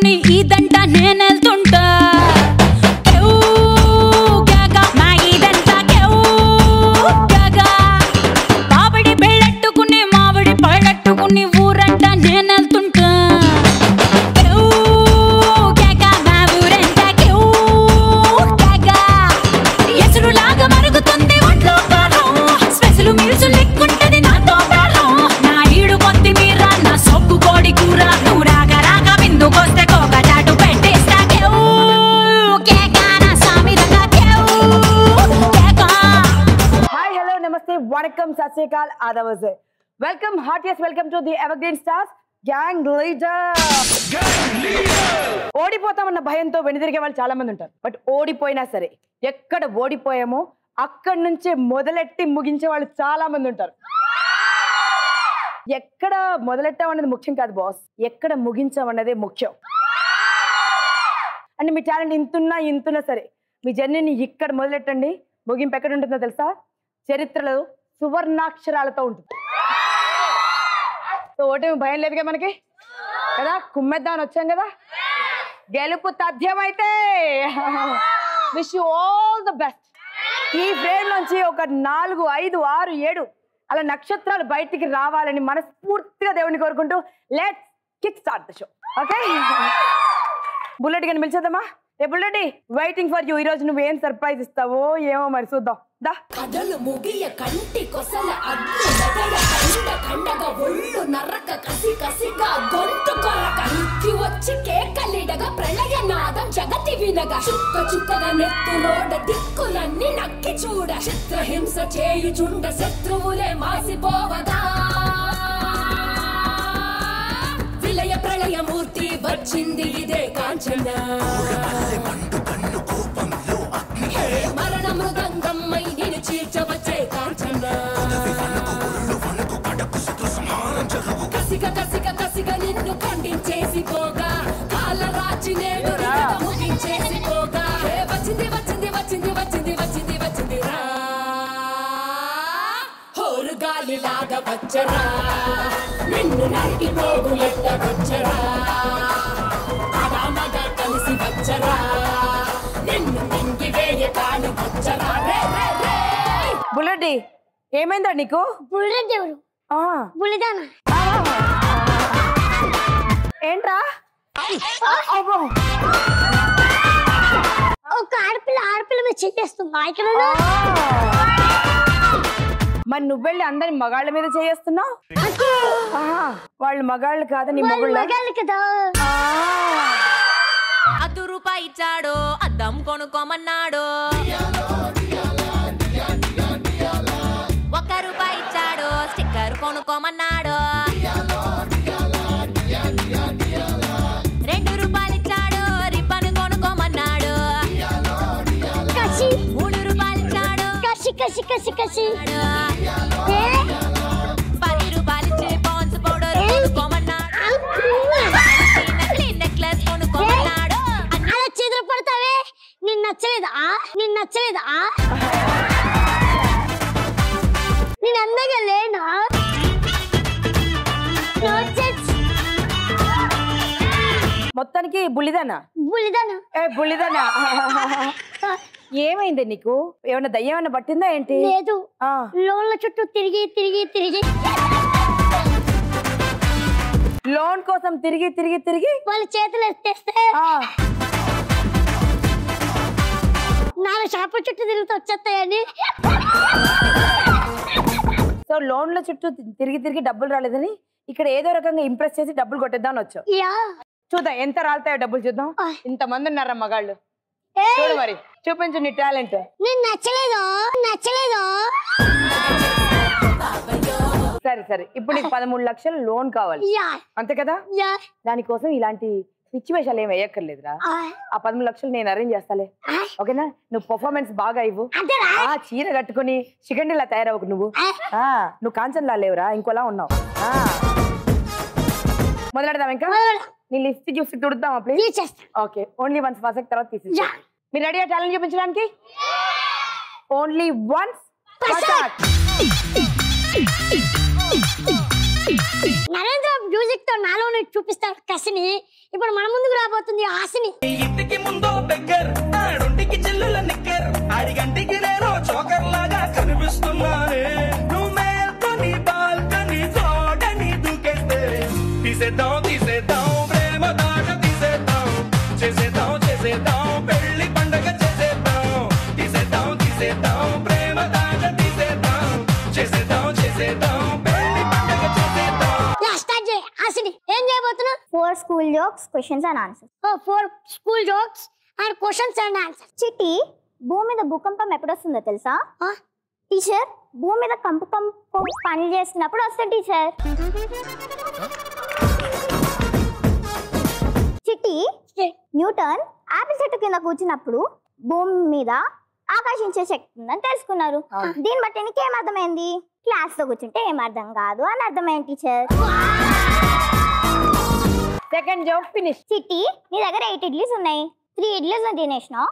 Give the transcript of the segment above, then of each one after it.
పట్టుకుని ఇదంట నేనెళ్తుంటా మామిడి పెళ్ళట్టుకుని మామిడి పళ్ళట్టుకుని ఊరంట నేనెళ్తుంటా ఎసురులాగా మరుగుతుంది ఒంట్లో కారం స్పెషల్ మీల్స్ లెక్కుంటది నాతో ప్రాణం నా ఈడు కొత్తిమీర నా సొక్కు కోడి కూర నువ్వు రాగా రాగా విందుకొస్తే కోక చాటు పెట్టేస్తా హాయ్ హలో నమస్తే వణకం సత్ శ్రీ అకాల్ ఆదాబ్ welcome heartiest welcome to the evergreen stars gang leader. ఓడిపోతామన్న భయంతో వెనుదిరిగే వాళ్ళు చాలా మంది ఉంటారు. బట్ ఓడిపోయినా సరే ఎక్కడ ఓడిపోయామో అక్కడి నుంచే మొదలెట్టి ముగించే వాళ్ళు చాలా మంది ఉంటారు. ఎక్కడ మొదలెట్టామన్నది ముఖ్యం కాదు బాస్, ఎక్కడ ముగించామన్నదే ముఖ్యం. అంటే మీ టాలెంట్ ఇంతున్నా సరే మీ జర్నీని ఇక్కడ మొదలెట్టండి, ముగింపు ఎక్కడ ఉంటుందో తెలుసా? చరిత్రలో సువర్ణాక్షరాలతో ఉంటుంది. సో ఓటమి భయం లేదుగా మనకి కదా, కుమ్మేద్దామని వచ్చాం కదా. గెలుపు తథ్యమైతే wish you all the best. ఈ ఫ్రేమ్ నుంచి ఒక 4, 5, 6, 7 అలా నక్షత్రాలు బయటికి రావాలని మనస్ఫూర్తిగా దేవుడిని కోరుకుంటూ let's kick start the show. Okay, bullet గాని పిలిచేద్దామా? ఏ బుల్లెట్, వెయిటింగ్ ఫర్ యూ. ఈ రోజు నువ్వు ఏం సర్ప్రైజ్ ఇస్తావో ఏమో మరి చూద్దాం. కథలు ముగియ కంటి కొసల అగ్ని కండగా ఒళ్ళు నరక కసి కసిగా గొంతు కొరక నిత్తి వచ్చి కేకలిడగా ప్రళయ నాదం జగతి వినగా చుక్క చుక్కగా నెత్తురోడ దిక్కులన్నీ నక్కి చూడ చిత్రహింస చేయుచుండ శత్రువులే మాసిపోవగా విలయ ప్రళయమూర్తి వచ్చింది ఇదే కాంచన మరణ మృదంగమ్మై నేను చీల్చవచ్చే కాంచన కసిక కసిక కసిక నిన్ను ఖండించేసి పోగా కాల రాచి నేడు ముగించేసి పోగా వచ్చింది వచ్చింది వచ్చింది వచ్చింది వచ్చింది వచ్చింది రా హోరు గాలిలాగా వచ్చరా నిన్ను నరికి పోగులెట్ట వచ్చరా ఆడామగా కలిసి వచ్చరా నిన్ను మింగి వేయ కాలు వచ్చరా రే రే రే. బుల్లెట్ ఏమైందా నీకు? బుల్లెట్ ఎవరు? బుల్లిదానా? ఏంట్రా? ఒక ఆడపిల్ల మీద చేస్తుందా ఇక్కడ? మరి నువ్వెళ్ళి అందరి మగాళ్ళ మీద చేస్తున్నావు. వాళ్ళు మగాళ్ళు కాదు, నీ మగాళ్ళు కదా. ₹1 ఇచ్చాడు, అద్దం కొనుక్కోమన్నాడు. ₹1 ఇచ్చాడు, స్టిక్కర్ కొనుక్కోమన్నాడు. ₹2 ఇచ్చాడు, రిబ్బన్ కొనుక్కోమన్నాడు. ₹3 ఇచ్చాడు, కసి కసి కసి కసి. ₹10 ఇచ్చి పాన్స్ పౌడర్ కొనుక్కోమన్నాడు. నెక్లెస్ కొనుక్కోమన్నాడు. అలా చేతులు పడతావే, నిన్ను నచ్చలేదా? నిన్ను నచ్చలేదా? నేను అందగా లేనా? మొత్తానికి బుల్లిదానా? బుల్లిదానా? బుల్లిదానా? ఏమైంది నీకు? ఏమన్నా దయ్యం ఏమన్నా పట్టిందా ఏంటి? లేదు, లోన్ల చుట్టూ తిరిగి తిరిగి తిరిగి లోన్ కోసం తిరిగి తిరిగి తిరిగి వాళ్ళ చేతులు ఎత్తేస్తే 4 షాపుల చుట్టూ తిరుగుతూ వచ్చేస్తాయని. సో లోన్ల చుట్టూ తిరిగి తిరిగి డబ్బులు రాలేదని ఇక్కడ ఏదో రకంగా ఇంప్రెస్ చేసి డబ్బులు కొట్టేద్దామని వచ్చావు. చూద్దాం ఎంత రాలుతాయో డబ్బులు, చూద్దాం. ఇంతమంది ఉన్నారా మగాళ్ళు? చూడు మరి, చూపించు నీ టాలెంట్. నేను నచ్చలేదు నచ్చలేదు. సరే సరే, ఇప్పుడు నీకు 13 లక్షలు లోన్ కావాలి అంతే కదా? దానికోసం ఇలాంటి పిచ్చి వేషాలు ఏమి వేయక్కర్లేదురా. ఆ 13 లక్షలు నేను అరేంజ్ చేస్తాలే, ఓకేనా? నువ్వు పర్ఫార్మెన్స్ బాగా ఇవ్వు. చీర కట్టుకుని చికెండిలా తయారవ్వకు నువ్వు. నువ్వు కాంచన్లా లేవురా, ఇంకోలా ఉన్నావు. మొదలెడదాం ఇంకా? నీ లిస్ట్ చూసి తుడుద్దామా please? Okay, only once first తర్వాత తీసి. మీరు రెడీ టాలెంట్ చూపించడానికి? Only once. నరేంద్ర మ్యూజిక్ తో నాలో చూపిస్తాడు కసిని. ఇప్పుడు మన ముందుకు రాబోతుంది హాసిని. ఇంటికి ముందో బెగ్గర్ ఆడుంటికి చెల్లుల నిక్కర్ అడిగంటికి నేను చోకర్ లాగా కనిపిస్తున్నానే నువ్వు మేల్కొని బాల్కని చూడని దూకేస్తే తీసేద్దాం తీసేద్దాం ప్రేమ దాట తీసేద్దాం చేసేద్దాం చేసేద్దాం పెళ్లి పండగ చేసేద్దాం తీసేద్దాం తీసేద్దాం ప్రేమ దాట తీసేద్దాం చేసేద్దాం చేసేద్దాం పెళ్లి పండగ చేసేద్దాం. స్టార్ట్ చేయి హాసిని. ఏం చేయబోతున్నావు? 4 school jokes, questions and answers. 4 school jokes and questions and answers. చిట్టి, భూమి మీద భూకంపం ఎప్పుడు వస్తుందో తెలుసా? టీచర్, భూమి మీద కంపం పని చేస్తున్నప్పుడు వస్తుంది టీచర్. చిట్టి, న్యూటన్ ఆపిల్ చెట్టు కింద కూర్చున్నప్పుడు భూమి మీద ఆకర్షించే శక్తి ఉందని తెలుసుకున్నారు. దీన్ని బట్టి నీకు ఏమర్థమైంది? క్లాస్ లో కూర్చుంటే ఏం అర్థం కాదు అని అర్థమైంది టీచర్. Second joke finish. చిట్టి, నీ దగ్గర 8 ఇడ్లీస్ ఉన్నాయి. 3 ఇడ్లీస్ తినేసినావు,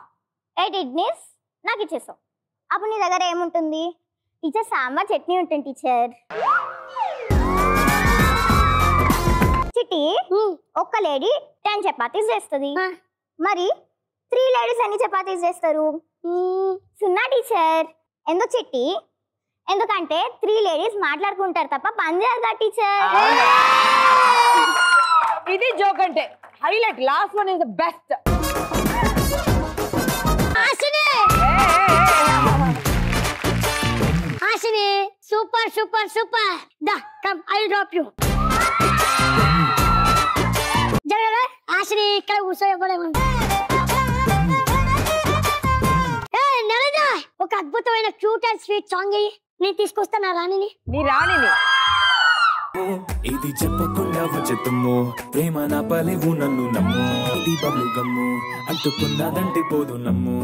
8 ఇడ్లీస్ నాకు ఇచ్చేసావు. అప్పుడు నీ దగ్గర ఏముంటుంది? టీచర్, సాంబార్ చట్నీ ఉంటుంది టీచర్. చిట్టి, ఒక్క లేడీ 10 చపాతీస్ చేస్తుంది. మరి 3 లేడీస్ ఎన్ని చపాతీస్ చేస్తారు? 0 టీచర్. ఎందుకు చిట్టి? ఎందుకంటే 3 లేడీస్ మాట్లాడుకుంటారు తప్ప పని చేయరు టీచర్. ఇది జోక్ అంటే highlight. Last one is the best. Hasini, super super super. దా come, I will drop you. జరగరా హాసిని, ఇక్కడ కూర్చోబడేమో. ఒక అద్భుతమైన క్యూట్ అండ్ స్వీట్ సాంగ్ నేను తీసుకొస్తాను నా రాణిని. నీ రాణిని ఇది చెప్పకుండా వచ్చేతుమ్ము ప్రేమ నా పలివు నన్ను నమ్ము ఇది బబ్లు గమ్ము అంటుకున్నదంటే పోదు నమ్ము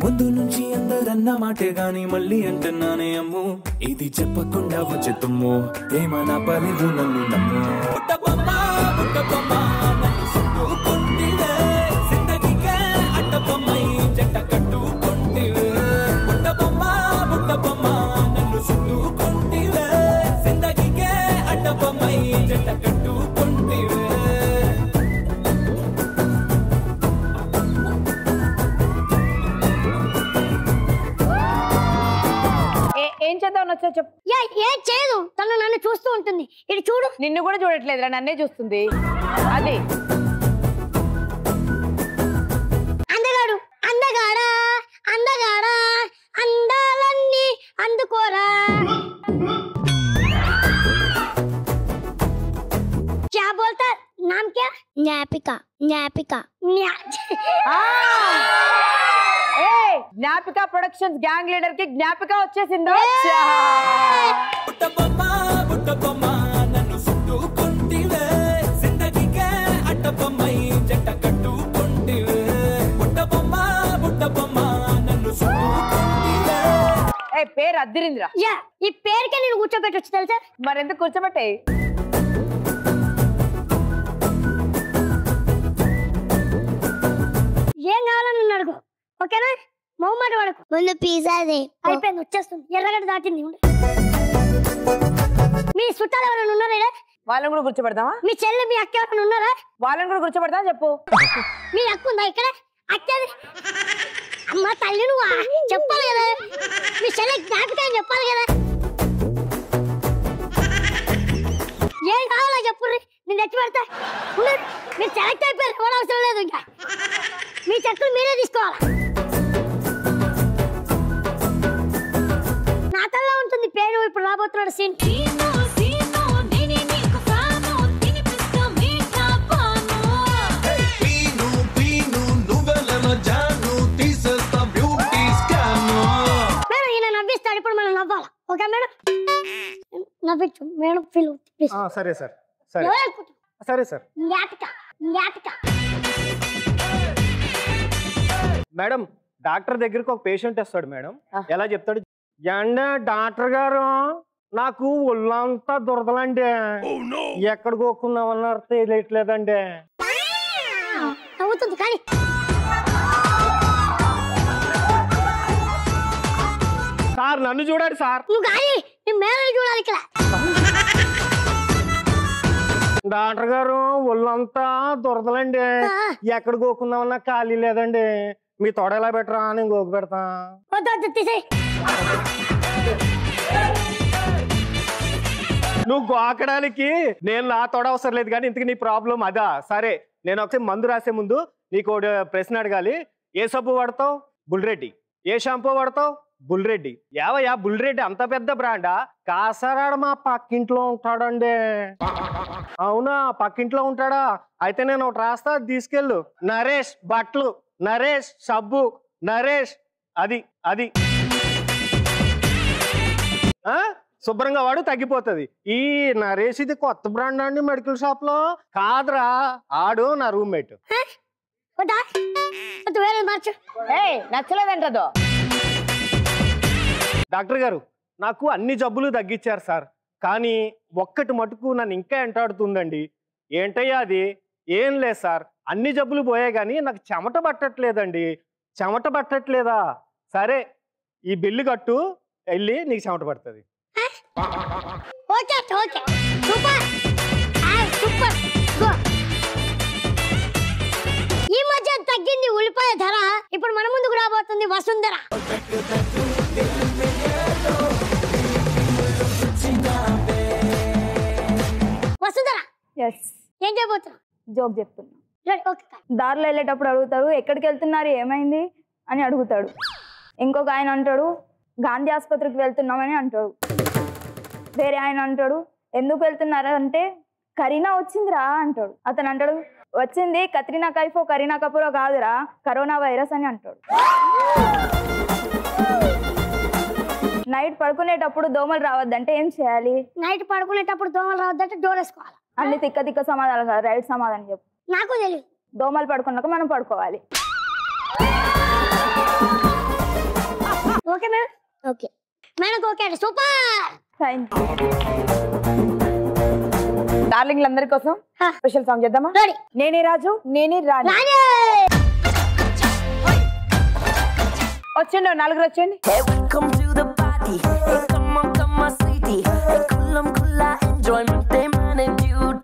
ముందు నుంచి అందరన్న మాటే గాని మళ్ళీ అంటున్నానే అమ్ము ఇది చెప్పకుండా వచ్చేతుమ్ము ప్రేమ నా పలివు నన్ను నమ్ము పుట్టబొమ్మ పుట్టబొమ్మ నన్ను సుట్టుకుంటివే జిందగీకే అట్టబొమ్మై జంట కట్టుకుంటివే పుట్టబొమ్మ పుట్టబొమ్మ నన్ను సుట్టుకుంటివే జిందగీకే అట్టబొమ్మై జంట కట్టుకుంటివే. ఏం చేద్దాం వచ్చా చెప్పు. ఏం చేయదు, తను నన్ను చూస్తూ ఉంటుంది. ఇది చూడు. నిన్ను కూడా చూడట్లేదు, నన్నే చూస్తుంది. అది అందగాడు అందగాడా అందగాడా అందాలన్నీ అందుకోరా. क्या बोलता? नाम क्या? జ్ఞాపిక. జ్ఞాపిక. జ్ఞాపిక ప్రొడక్షన్స్ గ్యాంగ్ లీడర్ కి జ్ఞాపిక వచ్చేసిందో. పుట్టబొమ్మ పుట్టబొమ్మ నన్ను సుట్టుకుంటివే జిందగీకే అట్టబొమ్మై జంట కట్టుకుంటివే పుట్టబొమ్మ పుట్టబొమ్మ నన్ను సుట్టుకుంటివే. పేరు అద్దిరింద్ర. ఈ పేరుకే నేను కూర్చోబెట్టొచ్చు తెలుసా? మరెందుకు కూర్చోబెట్టే? ఏం కావాలని అడుగు, ఓకేనా? మొహమాట వాడకు. ముందు పిజ్జా అదే అయిపోయింది, వచ్చేస్తుంది. ఎర్రగడ్డ దాటింది. మీ చుట్టాలు ఎవరైనా ఉన్నారా? వాళ్ళని కూడా కూర్చోబెడతామా? మీ చెల్లి మీ అక్క ఎవరైనా ఉన్నారా? వాళ్ళని కూడా కూర్చోబెడతా చెప్పు. మీ అక్క ఉందా ఇక్కడ? అక్కది అమ్మ తల్లి, నువ్వు చెప్పాలి కదా. మీ చెల్లి జ్ఞాపిక అని చెప్పాలి కదా. ఏం కావాలో చెప్పు, నేను తెచ్చి పెడతా. మీరు సెలెక్ట్ అయిపోయారు, ఎవరు అవసరం లేదు. ఇంకా మీ చెట్లు మీరే తీసుకోవాలి. నా తల్లా ఉంటుంది పేరు. ఇప్పుడు రాబోతున్నాడు సీన్. మేడం ఈయన నవ్విస్తాడు, ఇప్పుడు మనం నవ్వాలి. ఓకే మేడం, నవ్వించు మేడం. Feel please. సరే సార్, సరే సరే సార్. మేడం, డాక్టర్ దగ్గరికి ఒక పేషెంట్ వస్తాడు మేడం. ఎలా చెప్తాడు? ఎండ డాక్టర్ గారు, నాకు ఒళ్ళంతా దురదలండి, ఎక్కడ కోక్కున్నామన్నారు తెలియట్లేదండి. నవ్వుతుంది కానీ సార్ నన్ను చూడండి సార్. నువ్వు కానీ నీ మేడని చూడాలి ఇక్కడ. డాక్టర్ గారు ఒళ్ళంతా దురదలండి, ఎక్కడ గోకుందామన్నా ఖాళీ లేదండి. మీ తోడ ఎలా పెట్టరా నేను గోకు పెడతా. నువ్వు గోకడానికి నేను నా తోడ అవసరం లేదు కానీ ఇంతకు నీ ప్రాబ్లం అదా? సరే నేను ఒకసారి మందు రాసే ముందు నీకు ప్రశ్న అడగాలి. ఏ సబ్బు వాడతావు? బుల్రెడ్డి. ఏ షాంపూ వాడతావు? బుల్రెడ్డి. యావయ్యా బుల్రెడ్డి అంత పెద్ద బ్రాండా? కాసరాడ మా పక్కింట్లో ఉంటాడండి. అవునా పక్కింట్లో ఉంటాడా? అయితే నేను ఒకటి రాస్తా తీసుకెళ్ళు. నరేష్ బట్టలు, నరేష్ సబ్బు, నరేష్ అది అది శుభ్రంగా వాడు తగ్గిపోతుంది. ఈ నరేష్ ఇది కొత్త బ్రాండ్ అండి మెడికల్ షాప్ లో. కాదురా ఆడు నా రూమ్మేట్. నచ్చలేదంటదో. డాక్టర్ గారు నాకు అన్ని జబ్బులు తగ్గించారు సార్, కానీ ఒక్కటి మటుకు నన్ను ఇంకా ఎంటాడుతుందండి. ఏంటయ్యా అది? ఏం లేదు సార్, అన్ని జబ్బులు పోయాయి కానీ నాకు చెమట పట్టట్లేదండి. చెమట పట్టట్లేదా? సరే ఈ బిల్లు కట్టు, వెళ్ళి నీకు చెమట పడుతుంది. ఈ మధ్య తగ్గింది ఉల్లిపాయ ధర. ఇప్పుడు మన ముందుకు రాబోతుంది వసుంధర. వసుంధర ఏం చేయబోతున్నా? జోక్ చెప్తున్నా. దారిలో వెళ్ళేటప్పుడు అడుగుతాడు ఎక్కడికి వెళ్తున్నారు ఏమైంది అని అడుగుతాడు. ఇంకొక ఆయన అంటాడు గాంధీ ఆసుపత్రికి వెళ్తున్నామని అంటాడు. వేరే ఆయన అంటాడు ఎందుకు వెళ్తున్నారు అంటే కరీనా వచ్చిందిరా అంటాడు. అతను అంటాడు వచ్చింది కత్రినా కైఫో కరీనా కపూరో కాదురా, కరోనా వైరస్ అని అంటాడు. నైట్ పడుకునేటప్పుడు దోమలు రావద్దంటే ఏం చేయాలి? నైట్ పడుకునేటప్పుడు దోమలు రావద్దంటే డోర్ వేసుకోవాలి. అన్ని తిక్క తిక్క సమాధానం కాదు, రైట్ సమాధానం చెప్పు. నాకు తెలియదు. దోమలు పడుకున్నాక మనం పడుకోవాలి. Okay madam. Okay madam. Okay అండి, సూపర్. Thank you. డార్లింగ్లందరి కోసం స్పెషల్ సాంగ్ చేద్దామా? నేనే రాజు నేనే రాణి. వచ్చిండు నలుగురు వచ్చేయండి.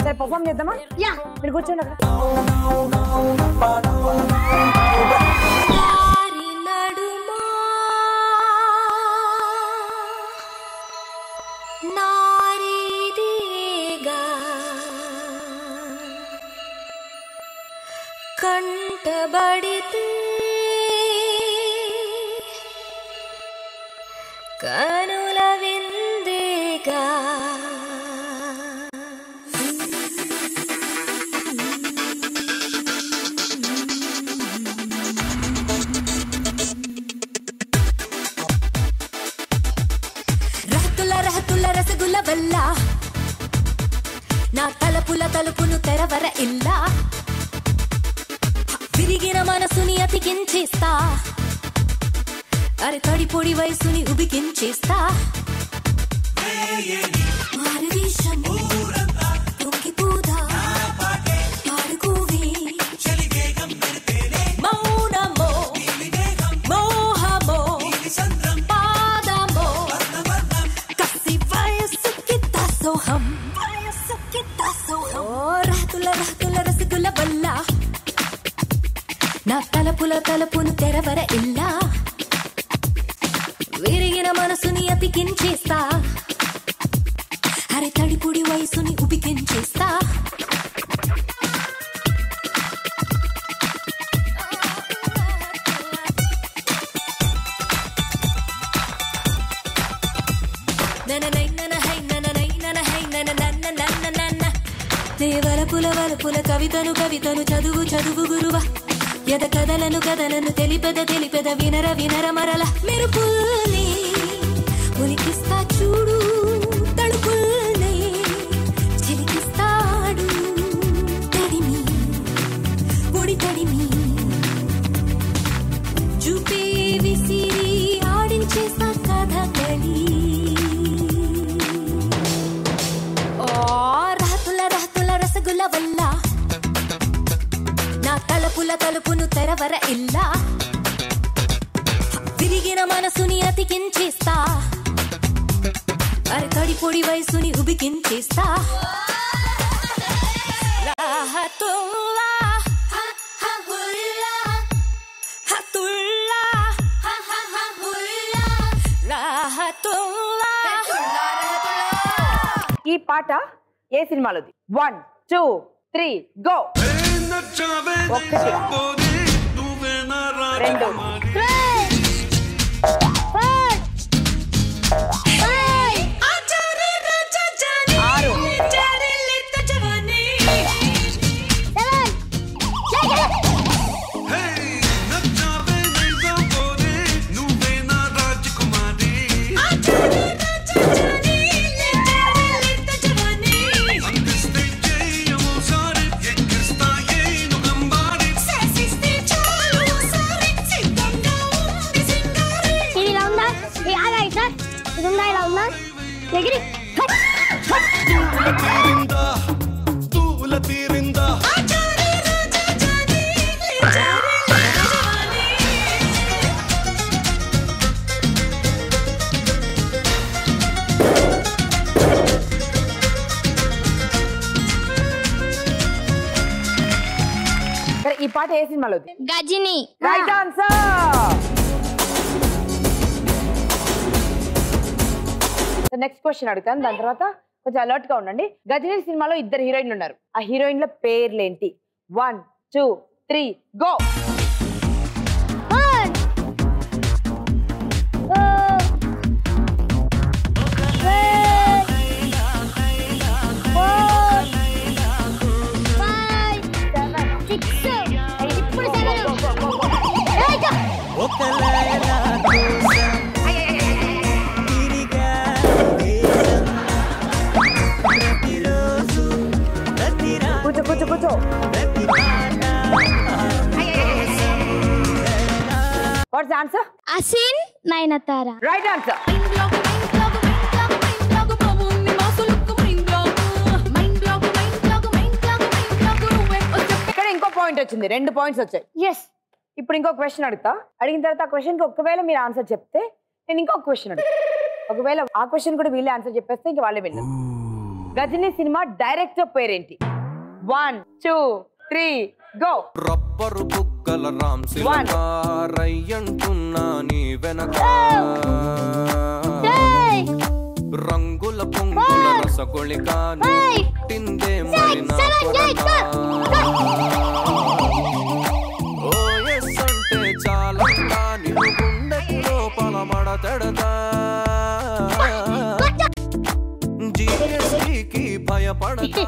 సరే పర్ఫామ్ చేద్దామా? మీరు కూర్చోండి అక్కడ. కంటబడితే కనుల విందేగా రహతుల రహతుల రసగుల వల్ల నా తలపుల తలుపును తెరవర ఇల్లా విరిగిన మనసుని అతికించేస్తా, అరే తడి పొడి వయసుని ఉబికించేస్తా. మౌనమో మోహమో పాదమో కసి వయసుకి దాసోహం రహతుల రహతుల రసగుల వల్ల నా తలపుల తలుపును తెరవర ఇల్లా విరిగిన మనసుని అతికించేస్తా, అరే తడిపుడి వయసుని ఉబికించేస్తా. వలపుల వలపుల కవితను కవితను చదువు చదువు గురువ ఎద కథలను కథలను తెలిపెద తెలిపెద వినర వినర మరల మెరుపుల్ని ఉలికిస్తా చూడు తడుపుల్ని చిలికిస్తాడు తడిమి పొడి తడిమి చూపే విసిరి ఆడించేస్తా కథకళి. రహతుల రహతుల రసగుల వల్ల నా తలుపుల తలుపును తెరవర ఇల్లా విరిగిన మనసుని అతికించేస్తా, అరే తడి పొడి వయసుని ఉబికించేస్తా. పాట ఏ సినిమాలోది? 1 2 3 గో. 1 2 ఈ పాట ఏ సినిమాలోది? Ghajini. Right answer. Next question అడుగుతాను, దాని తర్వాత కొంచెం అలర్ట్ గా ఉండండి. గజిని సినిమాలో 2 హీరోయిన్లు ఉన్నారు. ఆ హీరోయిన్ల పేర్లేంటి? 1 2 3 గో. కూర్చో కూర్చో కూర్చో. Watts answer? Asin Nayanthara. Right answer. ఇక్కడ ఇంకో పాయింట్ వచ్చింది, 2 పాయింట్స్ వచ్చాయి. ఎస్. ఇప్పుడు ఇంకో క్వశ్చన్ అడుగుతా. అడిగిన తర్వాత ఆ క్వశ్చన్ కి ఒకవేళ మీరు ఆన్సర్ చెప్తే నేను ఇంకొక క్వశ్చన్ అడుగుతా. ఒకవేళ ఆ క్వశ్చన్ కూడా వీళ్ళే ఆన్సర్ చెప్పేస్తే ఇంక వాళ్ళే విన్నారు. గజిని సినిమా డైరెక్టర్ పేరేంటి? 1 2 3 గో. రబ్బరు బుగ్గల రాంసిలకారయ్యంటున్నా నీ వెనక రంగుల పొంగుల రసగొళికా పుట్టిందే మరి నా ఓఎస్ అంటే చాలా నిన్ను గుండెకి లోపల మడతెడతా జీఎస్టీకి భయపడతా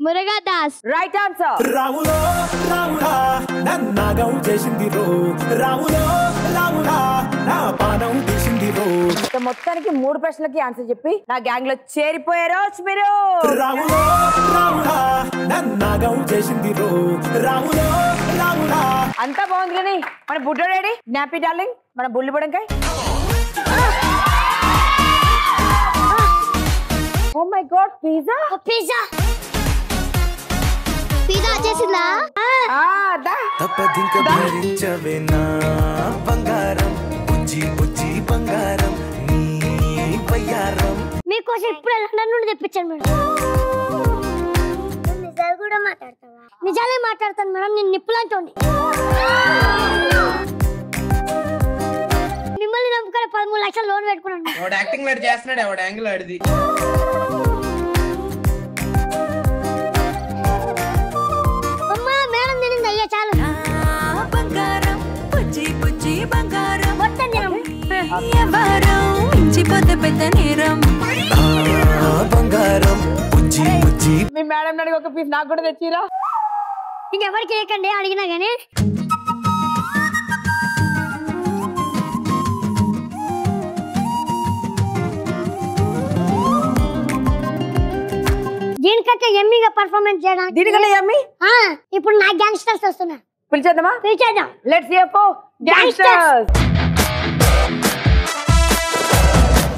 మురుగదాస్. Right answer. రాములో రాములా నన్నాగం చేసింది రో, రాములో రాములా నా పానం తీసింది రో. మొత్తానికి 3 ప్రశ్నలకి ఆన్సర్ చెప్పి నా గ్యాంగ్ లో చేరిపోయారు మీరు. రాములో రాములా నన్నాగం చేసింది రో, రాములో రాములా. అంతా బాగుంది కానీ మన బుడ్డోడేడి? జ్ఞాపి డార్లింగ్, మన బుల్లి బుడంకాయ్. Oh my god, pizza. Pizza pizza వచ్చేసిందా? తప్పదింక భరించవేనా బంగారం, బుజ్జి బుజ్జి బంగారం నీ బయ్యారం. మీకోసం ఇప్పుడు లండన్ నుండి తెప్పించాను మేడం. నిజాలు కూడా మాట్లాడతావా? నిజాలే మాట్లాడతాను మేడం, నేను నిప్పులంటోండి. మిమ్మల్ని నమ్ముకొని 13 లక్షలు లోన్ పెట్టుకున్నాను. వాడు యాక్టింగ్ లాడ్ చేస్తున్నాడు, వాడు యాంగిల్ ఆడిది. అమ్మా మేడం తినింది, అయ్యా చాలు. బంగారం బుజ్జి బుజ్జి బంగారం మొత్తం తినం. ఎవరం మించిపోతే పెద్ద నేరం. బంగారం బుజ్జి బుజ్జి. మీ మేడం అడిగి ఒక పీస్ నాకు కూడా తెచ్చిరా. ఇంకెవరికి వేయకండి అడిగినా గానీ. దీనికంటే ఎమ్మిగా పర్ఫార్మెన్స్ చేయడానికి. దీనికంటే ఎమ్మి? ఇప్పుడు నా గ్యాంగ్స్టర్స్ వస్తున్నారు. పిలిచేద్దామా? పిలిచేద్దాం. Let's hear for gangsters.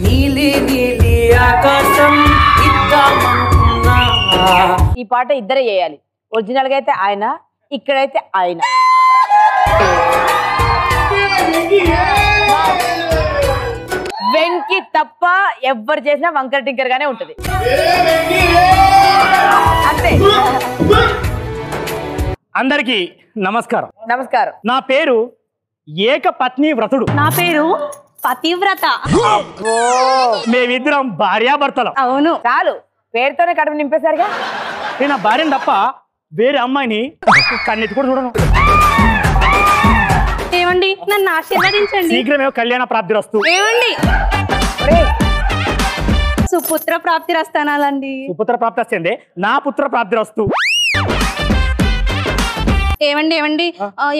నీలి నీలి ఆకాశం ఇద్దామన్నా. ఈ పాట ఇద్దరే చేయాలి. ఒరిజినల్ గా అయితే ఆయన, ఇక్కడైతే ఆయన. వెంకి తప్ప ఎవ్వరు చేసినా వంకర టింకర్ గానే ఉంటది. అంతే. అందరికీ నమస్కారం. నమస్కారం. నా పేరు ఏకపత్ని వ్రతుడు. నా పేరు పతివ్రత. మేమిద్దరం భార్యాభర్తలం. అవును. చాలు, పేరుతోనే కడుపు నింపేశారుగా. నేను నా భార్యను తప్ప వేరే అమ్మాయిని కన్నెత్తి కూడా చూడను. ఏమండి నన్ను ఆశీర్వదించండి. శీఘ్రమే కళ్యాణ ప్రాప్తి రస్తు. ఏమండి సుపుత్ర ప్రాప్తి రస్తానాలండి. సుపుత్ర ప్రాప్తి వస్తుంది, నా పుత్ర ప్రాప్తి రస్తు. ఏమండి ఏమండి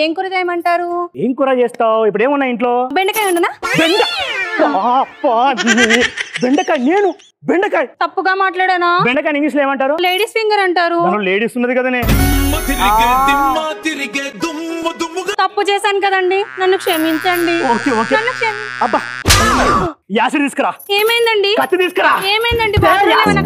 ఏం కూర చేయమంటారు? ఏం కూర చేస్తావు? ఇప్పుడు ఏమున్నా ఇంట్లో? బెండకాయ ఉండనా? బెండకాయ? నేను బెండకాయ తప్పుగా మాట్లాడానా? బెండకాయ ఇంగ్లీష్ లో ఏమంటారు? లేడీస్ ఫింగర్ అంటారు. లేడీస్ ఉన్నది కదనే. తప్పు చేశాను కదండి, నన్ను క్షమించండి. అబ్బా యాసిడ్ తీసుకురా. ఏమైందండి? కత్తి తీసుకురా. ఏమైందండి?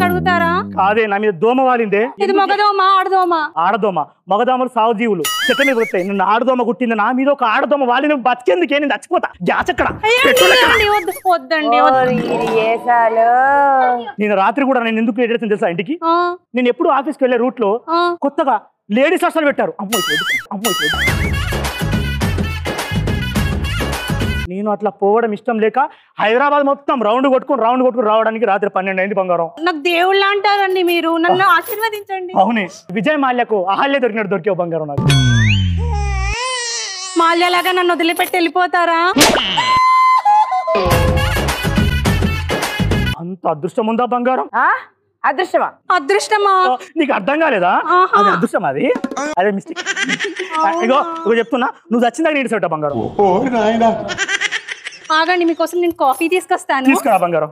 అడుగుతారా? కాదే, నా మీద దోమ వాలిందే. ఇది మగదోమ ఆడదోమ? ఆడదోమ. మగదోమలు సాగు జీవులు చెట్ల మీద వస్తాయి. నిన్ను ఆడదోమ గుట్టింది, నా మీద ఒక ఆడదోమ వాలిన బతికేందుకే నేను చచ్చిపోతా. గ్యాస్ ఎక్కడ? వద్దండి. నేను రాత్రి కూడా నేను ఎందుకు లేట్ అవుతుంది తెలుసా ఇంటికి? నేను ఎప్పుడు ఆఫీస్కి వెళ్ళే రూట్ లో కొత్తగా లేడీస్ హాస్టల్ పెట్టారు. నేను అట్లా పోవడం ఇష్టం లేక హైదరాబాద్ మొత్తం రౌండ్ కొట్టుకుని రావడానికి రాత్రి 12 అయింది బంగారం. నాకు దేవుళ్ళ అంటారండి మీరు, నన్ను ఆశీర్వదించండి. అవునే, విజయ్ మాల్యకు అహల్య దొరికావు బంగారం. నాకు మాల్యలాగా నన్ను వదిలిపెట్టి వెళ్ళిపోతారా? అంత అదృష్టం ఉందా బంగారం? అదృష్టమా? అదృష్టమా? నీకు అర్థం కాలేదా? అది అదృష్టం, అది అదే మిస్టేక్. ఇగో చెప్తున్నా, నువ్వు వచ్చిందాక నేను సెట్ బంగారం. ఆగండి, మీకోసం నేను కాఫీ తీసుకొస్తాను. తీసుకురా బంగారం.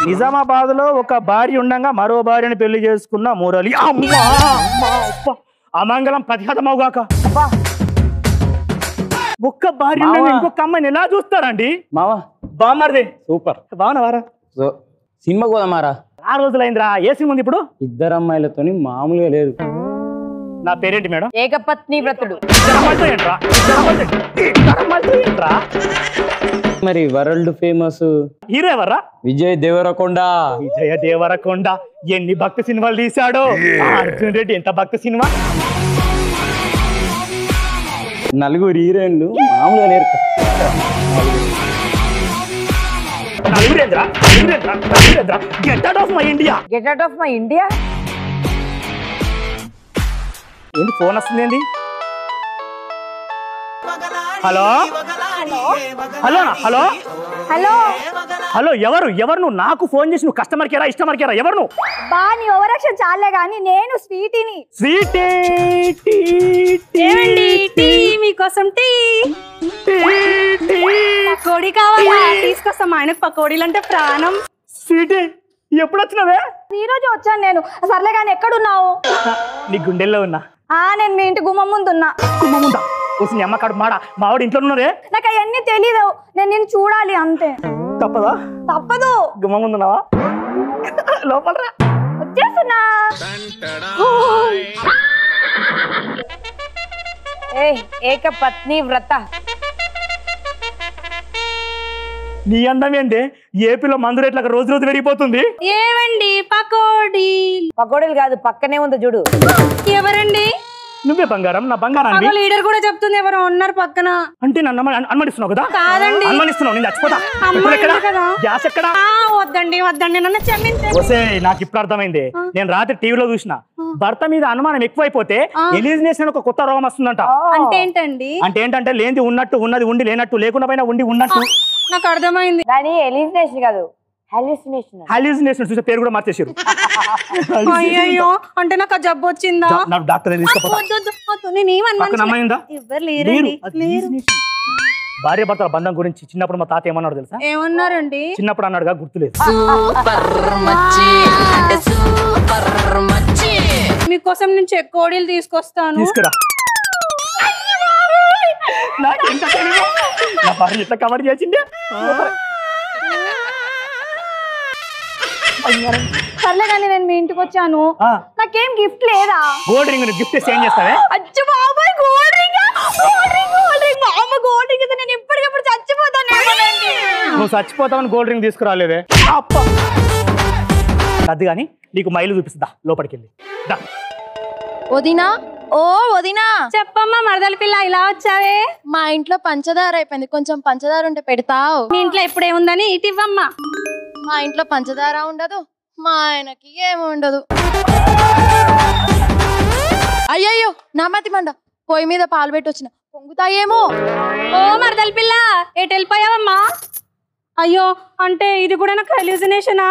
నిజామాబాద్ లో ఒక భార్య ఉండగా మరో భార్యని పెళ్లి చేసుకున్న మురళి. అమంగళం ప్రతిహతమవుగాక. ఒక్క భార్య ఇంకొక అమ్మాయిని ఎలా చూస్తారండి? మావా బామ్మర్ది సూపర్. బాగున్నావారా? సినిమా పోదామారా? ఆ రోజులైందిరా. ఏ సినిమా ఉంది ఇప్పుడు? ఇద్దరు అమ్మాయిలతోని మామూలుగా లేదు. నా పేరేంటి మేడం? ఏకపత్ని వ్రతుడు. మరి వరల్డ్ ఫేమస్ హీరో ఎవర్రా? విజయ్ దేవరకొండ. విజయ దేవరకొండ ఎన్ని భక్తి సినిమాలు తీశాడో. అర్జున్ రెడ్డి ఎంత భక్తి సినిమా. నలుగురు హీరోయిన్లు మామూలుగా లేరు. Get out of my India. Get out of my India. ఏంటి ఫోన్ వస్తుంది? Hello hello hello hello hello ఎవరు నువ్వు? నాకు ఫోన్ చేసి నువ్వు కస్టమర్ కేరా ఇస్టమర్ కేరా? ఎవరు నువ్వు? బా నీ ఓవరాక్షన్ చాలే గానీ నేను స్వీటీని. స్వీటీ మీకోసం టీ. పకోడీ కావాలా? తీసుకొస్తాం. ఆయనకు పకోడీలు అంటే ప్రాణం. స్వీటీ ఎప్పుడు వచ్చినవే? ఈ రోజు వచ్చాను నేను. సర్లే గానీ ఎక్కడున్నావు? నీ గుండెల్లో ఉన్నా. నేను మీ ఇంటి గుమ్మం ముందున్నా. గుమ్మం ముందా? నీ అమ్మ కాడు మావాడు ఇంట్లో ఉన్నారే. నాకు అవన్నీ తెలీదు, నేను నిన్ను చూడాలి అంతే. తప్పదా? తప్పదు. గుమ్మం ముందున్నావా? లోపల వచ్చేస్తున్నా. ఏకపత్ని వ్రత. నీ అందం ఏంటి? ఏపీలో మందు రేట్లకు రోజు రోజు పెరిగిపోతుంది. ఏవండి పకోడీలు కాదు, పక్కనే ఉంది చూడు. ఎవరండి? నువ్వే బంగారం. నా బంగారాన్ని లీడర్ కూడా చెప్తుంది ఎవరో ఉన్నారు పక్కన. అంటే నన్ను అనుమానిస్తున్నావు కదా? కాదండి, అనుమానిస్తున్నావు. నేను చచ్చిపోతా. గ్యాస్ ఎక్కడ? వద్దండి నన్ను క్షమించండి. ఓసే, నాకు ఇప్పుడు అర్థమైంది. నేను రాత్రి టీవీలో చూసిన భర్త మీద అనుమానం ఎక్కువైపోతే ఎలిజినేషన్ ఒక కొత్త రోగం వస్తుందంట. అంటే ఏంటండి? అంటే ఏంటంటే లేనిది ఉన్నట్టు, ఉన్నది ఉండి లేనట్టు, లేకుండా పైన ఉండి ఉన్నట్టు. నాకు అర్థమైంది. దాని ఎలిజినేషన్ కాదు, హాల్యూసినేషన్. చూసే పేరు కూడా మార్చేసారు. అయ్యో, అంటే నాకు జబ్బు వచ్చిందా? డాక్టర్ భార్య భర్తల బంధం గురించి చిన్నప్పుడు మా తాత ఏమన్నాడు తెలుసా? ఏమన్నారండి? చిన్నప్పుడు అన్నాడుగా, గుర్తులేదు. మీకోసం నేను చెక్కోడీలు తీసుకొస్తాను. తీసుకురా. నా భార్య ఎట్లా కవర్ చేసింది? సర్లే కానీ నేను మీ ఇంటికి వచ్చాను. నాకేం గిఫ్ట్ లేదా? గోల్డ్ రింగ్ గిఫ్ట్ ఏం చేస్తావే? అచ్చ బాబాయ్, గోల్డ్ రింగ్. మా అమ్మ గోల్డ్ రింగ్ ఇస్తే నేను ఎప్పటికప్పుడు చచ్చిపోతాను. నువ్వు చచ్చిపోతావని గోల్డ్ రింగ్ తీసుకురాలేదే. అది కానీ నీకు మైలు చూపిస్తుందా లోపలికి వెళ్ళి. వదినా ఓ వదినా చెప్పమ్మా మరదల పిల్ల ఇలా వచ్చావే. మా ఇంట్లో పంచదార అయిపోయింది, కొంచెం పంచదార ఉంటే పెడతావు? మీ ఇంట్లో ఇప్పుడు ఏముందని ఇటు ఇవ్వమ్మా. మా ఇంట్లో పంచదార ఉండదు, మా ఆయనకి ఏమి ఉండదు. అయ్యయ్యో నా మతి మండ, పొయ్యి మీద పాలు పెట్టి వచ్చిన పొంగుతాయేమో. ఓ మరదల పిల్ల ఎటు వెళ్ళిపోయావమ్మా? అయ్యో అంటే ఇది కూడా నాకు హెల్యూసినేషనా?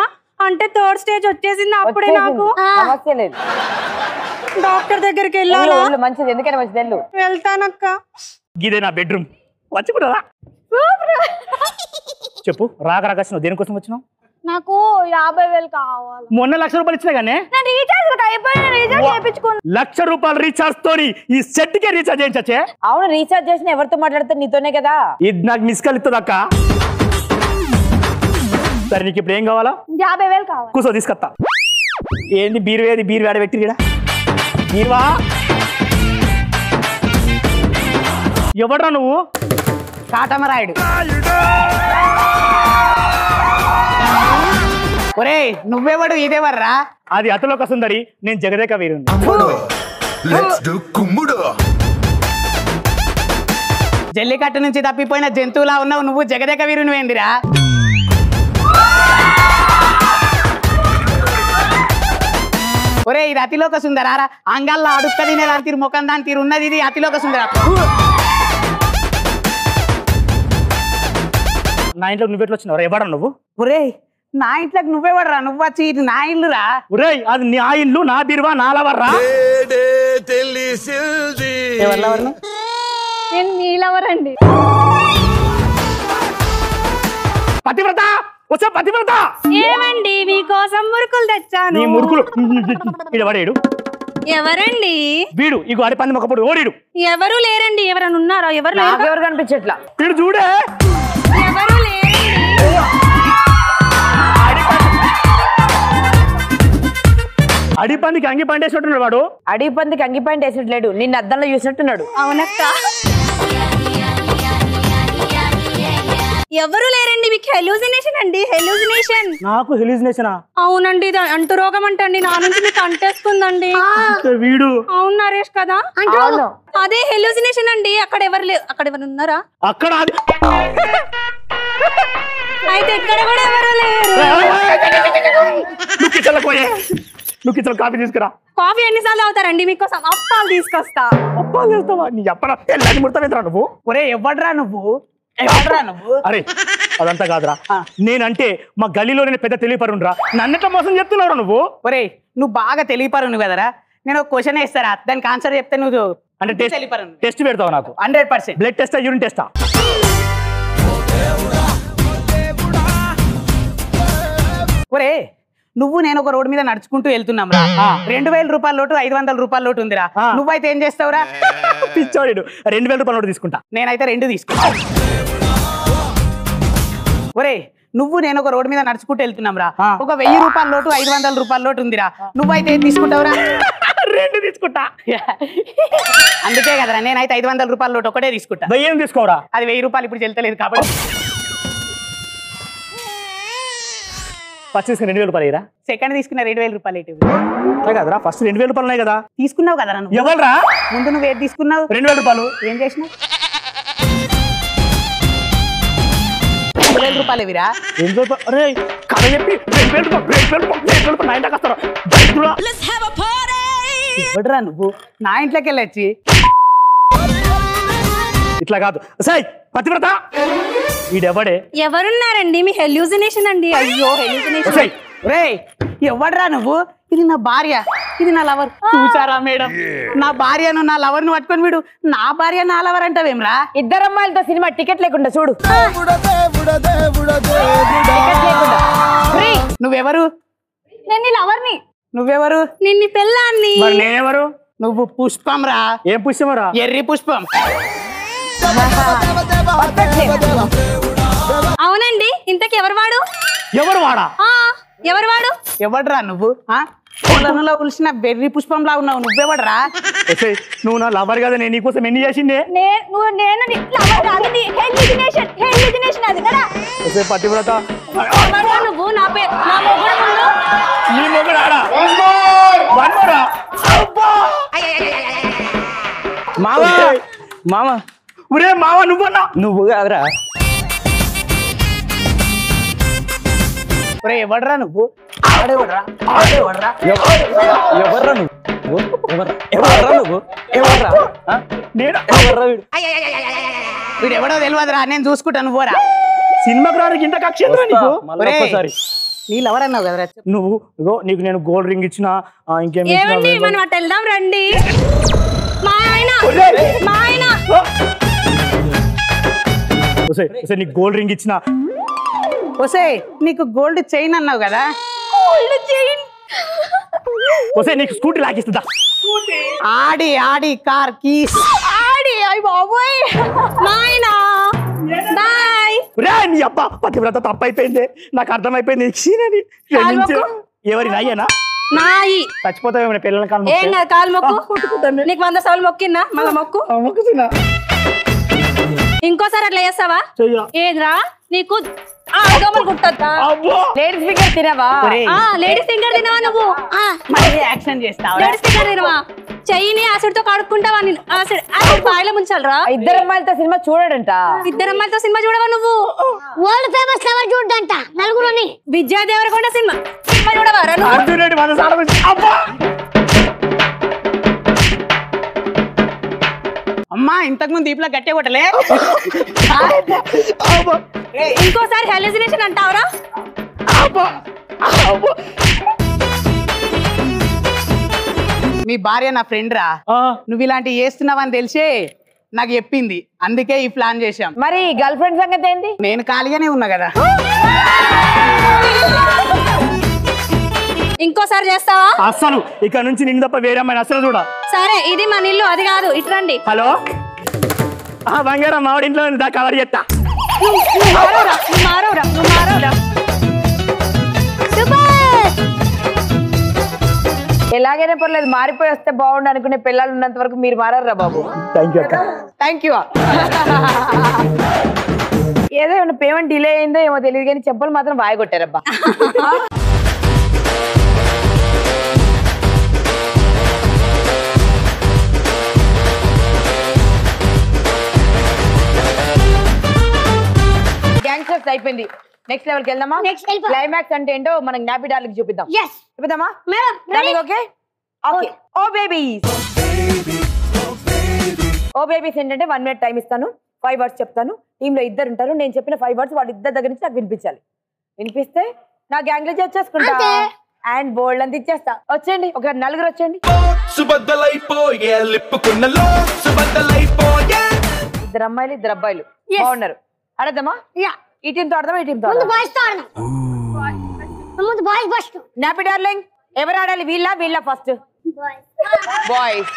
అంటే థర్డ్ స్టేజ్ వచ్చేసింది అప్పుడే నాకు. సమస్య లేదు, డాక్టర్ దగ్గరికి వెళ్ళాలా? మంచిది, ఎందుకైనా మంచిది వెళ్ళు. వెళ్తానక్క. ఇదే నా బెడ్రూమ్. వచ్చి కూడా చెప్పు. రాక రాకొచ్చినావు, దేనికోసం వచ్చినావు? నాకు 50,000 కావాలి. మొన్న 1,00,000 రూపాయలు ఇచ్చినా గానే రీఛార్జ్ అయిపోయిన రీఛార్జ్ చేయించుకున్నా. 1,00,000 రూపాయలు రీఛార్జ్ తోని ఈ సెట్ కే రీఛార్జ్ చేయించే. అవును, రీఛార్జ్ చేసిన ఎవరితో మాట్లాడితే నీతోనే కదా. ఇది నాకు మిస్ కాల్ ఇస్తుంది అక్క. సరే నీకు ఇప్పుడు ఏం కావాలా? 50,000 కావాలి. కూర్చో తీసుకొస్తా. ఏంది బీరు వేది? బీరు వేడ పెట్టి బీరువా. ఎవడ్రా నువ్వు? కాటమరాయుడు. ఒరే నువ్వెవడు ఇదేవర్రా? అది అతలోక సుందరి, నేను జగదేక వీరుని. జల్లికట్టు నుంచి తప్పిపోయిన జంతువులా ఉన్నావు నువ్వు, జగదేక వీరుని ఏందిరా? ఒరే ఇది అతిలోక సుందరారా, అంగల్లా అడుక్క తినే దాని తీరు, ముఖం దాని తీరు ఉన్నది, ఇది అతిలోక సుందర. నా ఇంట్లో నువ్వెట్లు వచ్చినావు? ఎవడా నువ్వు? ఒరే నా ఇంట్లోకి నువ్వెవడరా? నువ్వు వచ్చి ఇది నా ఇల్లురా. ఒరే అది నా ఇల్లు, నా బీరువా, నా లవర్రా. నేను మీ లవర్ అండి. పతివ్రత వచ్చా? పతివ్రత ఏమండి మీకోసం మురుకులు తెచ్చాను. నీ మురుకులు ఇడవడేడు. ఎవరండి వీడు? ఇగో అడి పంది మొక్కప్పుడు ఓడిడు. ఎవరు లేరండి. ఎవరైనా ఉన్నారా? ఎవరు ఎవరు కనిపించట్లా. వీడు చూడే. ఎవరు లేరండి. అడి పందికి అంగి పండేసినట్టున్నాడు వాడు. అడి పందికి అంగి పాయింట్ వేసినట్లేడు, నిన్ను అద్దంలో చూసినట్టున్నాడు. అవునక్క. ఎవరు లేరండి. మీకు హెల్యూసినేషన్ అండి. హెల్యూసినేషన్. నాకు హెల్యూసినేషనా? అవునండి, ఇది అంటు రోగం అంటండి. నా నుంచి మీకు అంటేస్తుందండి. వీడు అవును నరేష్ కదా. అదే హెల్యూసినేషన్ అండి. అక్కడ ఎవరు లేరు. అక్కడ ఎవరు ఉన్నారా? అక్కడ అయితే ఇక్కడ కూడా ఎవరు లేరు. నువ్వు కిచెన్ కాఫీ తీసుకురా. కాఫీ ఎన్నిసార్లు తాగుతారండి? మీకోసం అప్పాలు తీసుకొస్తా. అప్పాలు చేస్తావా? నీ అప్పన తెల్లని ముడతావేంద్రా నువ్వు? ఒరే ఎవడ్రా నువ్వు? అరే అదంతా కాదురా, నేనంటే మా గలీలో నేను పెద్ద తెలియపరుండ్రా. నన్నెట్లా మోసం చెప్తున్నావు నువ్వు? ఒరే నువ్వు బాగా తెలియపరును కదరా. నేను ఒక క్వశ్చన్ వేస్తారా, దానికి ఆన్సర్ చెప్తే నువ్వు అంటే టెస్ట్ పెడతావు నాకు? 100%. బ్లడ్ టెస్టా, యూరిన్ టెస్టా? ఒరే నువ్వు నేను ఒక రోడ్డు మీద నడుచుకుంటూ వెళ్తున్నాం రా. 2,000 రూపాయల లోటు, 500 రూపాయల లోటు ఉందిరా. నువ్వైతే ఏం చేస్తావురా? పిచ్చోడు. 2,000 రూపాయల లోటు తీసుకుంటా. నేనైతే 2 తీసుకుంటా. ఒరే నువ్వు నేను ఒక రోడ్డు మీద నడుచుకుంటూ వెళ్తున్నాం రా. ఒక 1,000 రూపాయల లోటు, 500 రూపాయల లోటు ఉందిరా. నువ్వైతే ఏం తీసుకుంటావురా? 2 తీసుకుంటా. అందుకే కదరా నేనైతే 500 రూపాయల లోటు ఒకటే తీసుకుంటా. 1000 తీసుకోరా. అది 1000 రూపాయలు ఇప్పుడు చెల్తలేదు కాబట్టి ఫస్ట్ తీసుకుని 2,000 రూపాయలు అయ్యారా? సెకండ్ తీసుకున్న 2,000 రూపాయలు ఏంటి కదరా? ఫస్ట్ 2,000 రూపాయలు ఉన్నాయి కదా. తీసుకున్నావు కదరా నువ్వు. ఎవరురా? ముందు నువ్వు ఏది తీసుకున్నావు? 2,000 రూపాయలు. ఏం చేసినావు? 2,000 రూపాయలు ఇవిరా. అరే కథ చెప్పి 2,000 రూపాయలు నా ఇంటికి వస్తారా? ఎవడరా నువ్వు? నా ఇంట్లోకి వెళ్ళొచ్చి ఇట్లా కాదు. సై పతివ్రత వీడెవడే? ఎవరున్నారండి? మీ హెల్యూసినేషన్ అండి. అయ్యో హెల్యూసినేషన్. రే ఎవడరా నువ్వు? ఇది నా భార్య, ఇది నా లవర్. చూసారా మేడం, నా భార్యను నా లవర్ ను పట్టుకొని వీడు నా భార్య నా లవర్ అంటావేమ్రా? ఇద్దరు అమ్మాయిలతో సినిమా టికెట్ లేకుండా చూడు. నువ్వెవరు? నేను లవర్ని. నువ్వెవరు? నిన్ను పెళ్ళాన్ని. మరి నేనెవరు? నువ్వు పుష్పం రా. ఏం పుష్పమరా? ఎర్రి పుష్పం. అవునండి, ఇంతకి ఎవరు వాడు? ఎవరు వాడా? ఎవరు వాడు? ఎవడరా నువ్వు? పొలంలో ఉలిసిన బెర్రీ పుష్పంలా ఉన్నావు. నువ్వెవడరా? నువ్వు నా లవర్ కదా, నేను నీకోసం ఎన్ని చేసిందే? పతివ్రత నువ్వు నా నీ మొగుడు ఆడా. మామ మామ ఒరే మామ నువ్వన్నా నువ్వు కాదురా. ఒరే ఎవడ్రా నువ్వు ఆడేవడ్రా ఆడేవడ్రా ఎవర్రా నువ్వు ఎవర్రా నువ్వు ఎవర్రా నేను ఎవర్రా వీడు? వీడు ఎవడో తెలియదురా నేను చూసుకుంటాను పోరా సినిమాకి రానికి ఇంత కక్ష ఎందుకురా నీకు? మళ్ళీ ఒక్కసారి నీళ్ళు ఎవరన్నావు కదరా నువ్వు ఇగో నీకు నేను గోల్డ్ రింగ్ ఇచ్చిన ఇంకేం ఏమండి మనం అటు వెళ్దాం రండి. మా ఆయన మా ఆయన నీకు గోల్డ్ రింగ్ ఇచ్చిన ఒసే నీకు గోల్డ్ చైన్ అన్నావు కదా నీకు స్కూటీ లాగిస్తుందా? ఆడి ఆడి కార్ కీస్ ఆడి అయ్య బాబోయ్ మా ఆయన బాయ్. నీ అబ్బా పతివ్రత తప్పైపోయింది, నాకు అర్థమైపోయింది. క్షీణని ఎవరి నాయ్యనా నాయి చచ్చిపోతావేమైనా పిల్లల ఏం కాదు కాలు మొక్కు. నీకు 100 సార్లు మొక్కినా మళ్ళా మొక్కు. మొక్కుతున్నా. ఇంకోసారి అట్లా చేస్తావా? ఏదిరా నీకు లేడీస్ ఫింగర్ తినవా? లేడీస్ ఫింగర్ తినవా నువ్వు? యాక్షన్ చేస్తావా? లేడీస్ ఫింగర్ తినవా? చెయ్యిని యాసిడ్ తో కడుక్కుంటావా? యాసిడ్ బాయిలో ముంచాలరా? ఇద్దరు అమ్మాయిలతో సినిమా చూడడంట. ఇద్దరు అమ్మాయిలతో సినిమా చూడవా నువ్వు? వరల్డ్ ఫేమస్ లవర్ చూడంట నలుగురుని. విజయ్ దేవరకొండ సినిమా చూడవా? అమ్మా ఇంతకు ముందు దీపులా గట్టే కొట్టలే. ఇంకోసారి హెలిసినేషన్ అంటావరా? మీ భార్య నా ఫ్రెండ్ రా, నువ్వు ఇలాంటివి చేస్తున్నావని తెలిసే నాకు చెప్పింది, అందుకే ఈ ప్లాన్ చేశాం. మరి గర్ల్ ఫ్రెండ్ సంగతి ఏంటి? నేను ఖాళీగానే ఉన్నా కదా. ఇంకోసారి చేస్తావా? అసలు ఇక నుంచి నిన్ను తప్ప వేరే అమ్మాయిని అసలు చూడ. సరే ఇది మన ఇల్లు, అది కాదు, ఇట్రండి. హలో బంగారం మావాడి ఇంట్లో దా కవర్ చేస్తా. ఎలాగైనా పర్లేదు మారిపోయి వస్తే బాగుండు అనుకునే పిల్లలు ఉన్నంత వరకు మీరు మారరా బాబు. Thank you. ఏదో పేమెంట్ డిలే అయిందో ఏమో తెలియదు కానీ చెప్పులు మాత్రం బాగా కొట్టారబ్బా. గ్యాంగ్స్టర్స్ అయిపోయింది. నెక్స్ట్ లెవెల్కి వెళ్దామా? క్లైమాక్స్ అంటే ఏంటో మనం జ్ఞాపి డార్లింగ్ చూపిద్దాం. చూపిద్దామా? ఓకే. ఓ బేబీస్, ఓ బేబీస్ ఏంటంటే 1 minute టైం ఇస్తాను. 5 words చెప్తాను. టీమ్ లో ఇద్దరు ఉంటారు. నేను చెప్పిన 5 words వాళ్ళ ఇద్దరు దగ్గర నుంచి నాకు వినిపించాలి. వినిపిస్తే నా గ్యాంగ్ లో చేసుకుంటా అండ్ బోల్డ్ అంత ఇచ్చేస్తా. వచ్చేయండి, ఒక 4 వచ్చేయండి. ఇద్దరు అమ్మాయిలు ఇద్దరు అబ్బాయిలు బాగున్నారు. ఆడదామా? ఈ టీమ్ తో ఆడదామా? ఈ టీమ్ తో జ్ఞాపి డార్లింగ్ ఎవరు ఆడాలి? వీళ్ళ ఫస్ట్ బాయ్స్.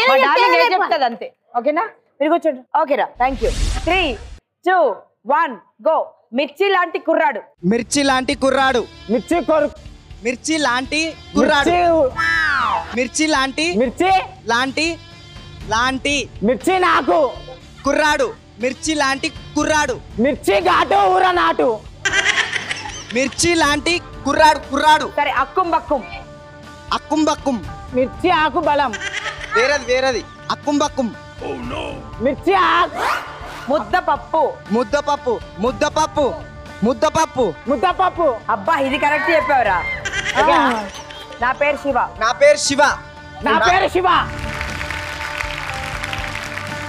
ఏం చెప్తుంది అంతే. ఓకేనా? మీరు కూర్చోండి. ఓకేరా, థ్యాంక్ యూ. 3, 2, 1 గో. మిర్చి లాంటి కుర్రాడు. మిర్చి లాంటి కుర్రాడు. మిర్చి మిర్చి లాంటి కుర్రాడు. మిర్చి లాంటి లాంటి లాంటి మిర్చి నాకు కుర్రాడు. మిర్చి లాంటి కుర్రాడు. మిర్చి ఘాటు ఊర నాటు. మిర్చి లాంటి కుర్రాడు. కుర్రాడు. సరే అక్కుం బక్కుం. అక్కుం బక్కుం. మిర్చి ఆకు బలం. వేరేది అక్కుం బక్కుం. మిర్చి ఆకు. ముద్దపప్పు. ముద్దపప్పు. ముద్దపప్పు. ముద్దపప్పు. ముద్దపప్పు. అబ్బా ఇది కరెక్ట్ చెప్పావురా. నా పేరు శివ. నా పేరు శివ. నా పేరు శివ.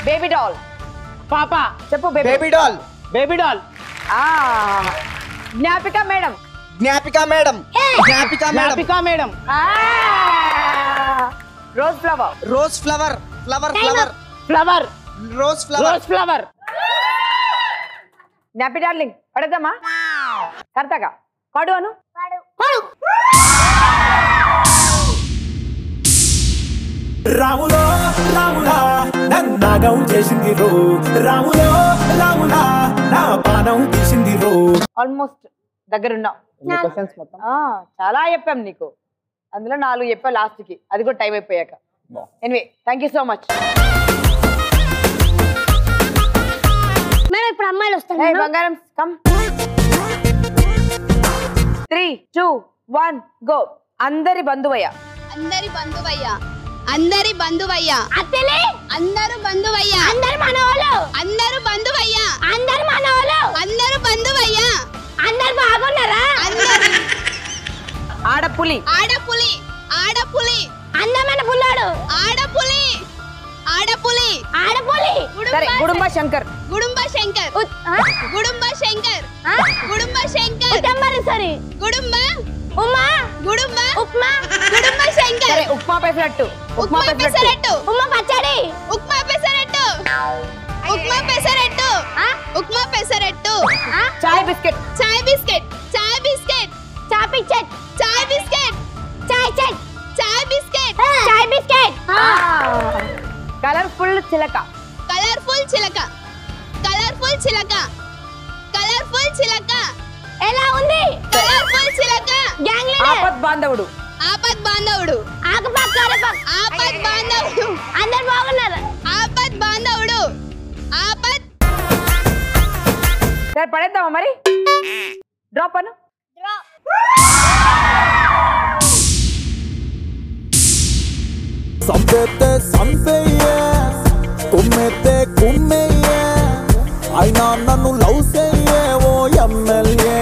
Baby doll. పాప. చెప్పు. Baby doll. Baby doll. Gnapika madam. Gnapika madam. Gnapika madam. Gnapika madam. Rose flower. Rose flower. Flower flower. Flower. Rose flower. Rose flower. జ్ఞాపి డార్లింగ్ పడదామా? కర్తగా పాడు అను. రాములో రాములా నన్నాగం చేసింది రో. రాములో రాములా నా పానం తీసింది రో. ఆల్మోస్ట్ దగ్గరున్నావు. చాలా చెప్పాం నీకు, అందులో 4 చెప్పా లాస్ట్ కి, అది కూడా టైం అయిపోయాక. Anyway thank you so much. ఇప్పుడు అమ్మాయిలు వస్తాయి. బంగారం కమ్. 3, 2, 1 గో. అందరి బంధువయ్య. అందరి బంధువయ్య. అందరి బంధువయ్యా అత్తలే అందరూ బంధువయ్యా అందరు మనోళ్ళు అందరూ బంధువయ్యా అందరు మనోళ్ళు అందరూ బంధువయ్యా అందరు బాగున్నారా ఆడపులి ఆడపులి ఆడపులి అందమైన పుల్లాడు ఆడపులి ఆడపులి ఆడపులి సరే గుడుంబ శంకర్ గుడుంబ శంకర్ గుడుంబ శంకర్ గుడుంబ శంకర్ ఉత్తమరి సరి గుడుంబ ఉమా గుడుంబ ఉప్మా గుడుంబ శంకర్ సరే ఉప్మా పెసరట్టు ఉప్మా పెసరట్టు ఉమా పచ్చడి ఉప్మా పెసరట్టు ఉప్మా పెసరట్టు ఉప్మా పెసరట్టు చాయ్ బిస్కెట్ చాయ్ బిస్కెట్ చాయ్ బిస్కెట్ చాయ్ పిక్చర్ చాయ్ బిస్కెట్ చాయ్ చెట్ చాయ్ బిస్కెట్ చాయ్ బిస్కెట్ కలర్ఫుల్ చిలక కలర్ఫుల్ చిలక కలర్ఫుల్ చిలక కలర్ఫుల్ చిలక ఎలా ఉంది కలర్ఫుల్ చిలక గ్యాంగ్ లీడర్ ఆపద్ బాంధవుడు ఆపద్ బాంధవుడు ఆకపక్క ఆపద్ బాంధవుడు అందరు బాగున్నారు ఆపద్ బాంధవుడు ఆపద్ సరే పడేద్దామా మరి డ్రాప్ అను సంపేతే సంపేయే కుమ్మేతే కుమ్మేయే అయినా నన్ను లవ్ చేయే ఓ ఎమ్మెల్యే.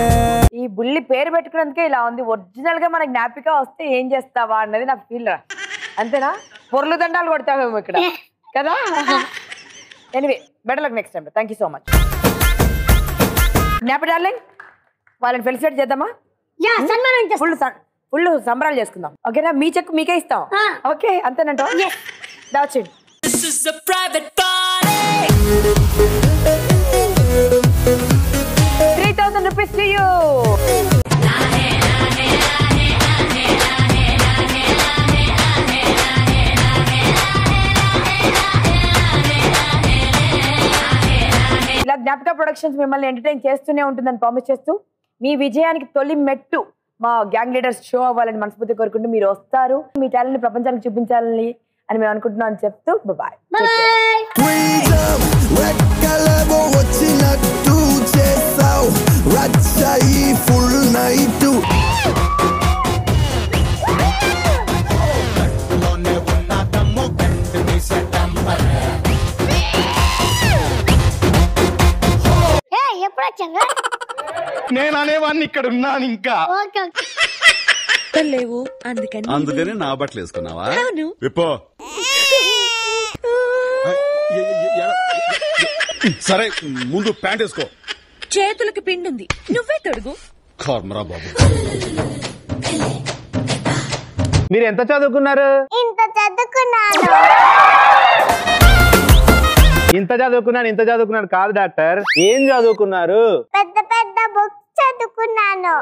ఈ బుల్లి పేరు పెట్టుకున్నందుకే ఇలా ఉంది. ఒరిజినల్ గా మన జ్ఞాపిక వస్తే ఏం చేస్తావా అన్నది నా ఫీల్ రా. అంతేనా? పొర్లు దండాలు కొడతావేమో ఇక్కడ కదా. Anyway better luck next time. Thank you so much. జ్ఞాప డార్లింగ్ వాళ్ళని ఫెలిసిటేట్ చేద్దామా? ఫుల్ సంబరాలు చేసుకుందాం. ఓకేనా? మీ చెక్ మీకే ఇస్తాం. ఓకే అంతేనంట. దాచిడ్ This is a private party. 3,000 rupees to you. ఇలా జ్ఞాపిక ప్రొడక్షన్స్ మిమ్మల్ని ఎంటర్టైన్ చేస్తూనే ఉంటుందని ప్రామిస్ చేస్తూ మీ విజయానికి తొలి మెట్టు మా గ్యాంగ్ లీడర్స్ షో అవ్వాలని మనస్ఫూర్తి కోరుకుంటూ మీరు వస్తారు, మీ టాలెంట్ ప్రపంచానికి చూపించాలని అని మేము అనుకుంటున్నాం అని చెప్తూ బాయ్. వచ్చినట్టు చేసావు రచ్చాయి ఫుల్ నైట్ ఎప్పుడు వచ్చాను? నేను అనేవాడిని ఇక్కడ ఉన్నాను ఇంకా. లేవు అందుకని నా బట్టలు వేసుకున్నావా? విప్పో. సరే ముందు ప్యాంట్ వేసుకో. చేతులకి పిండుంది, నువ్వే తొడుగు. కర్మరా బాబు. మీరు ఎంత చదువుకున్నారు? ఇంత చదువుకున్నాను. ఇంత చదువుకున్నాను కాదు డాక్టర్, ఏం చదువుకున్నారు? పెద్ద పెద్ద బుక్స్ చదువుకున్నాను.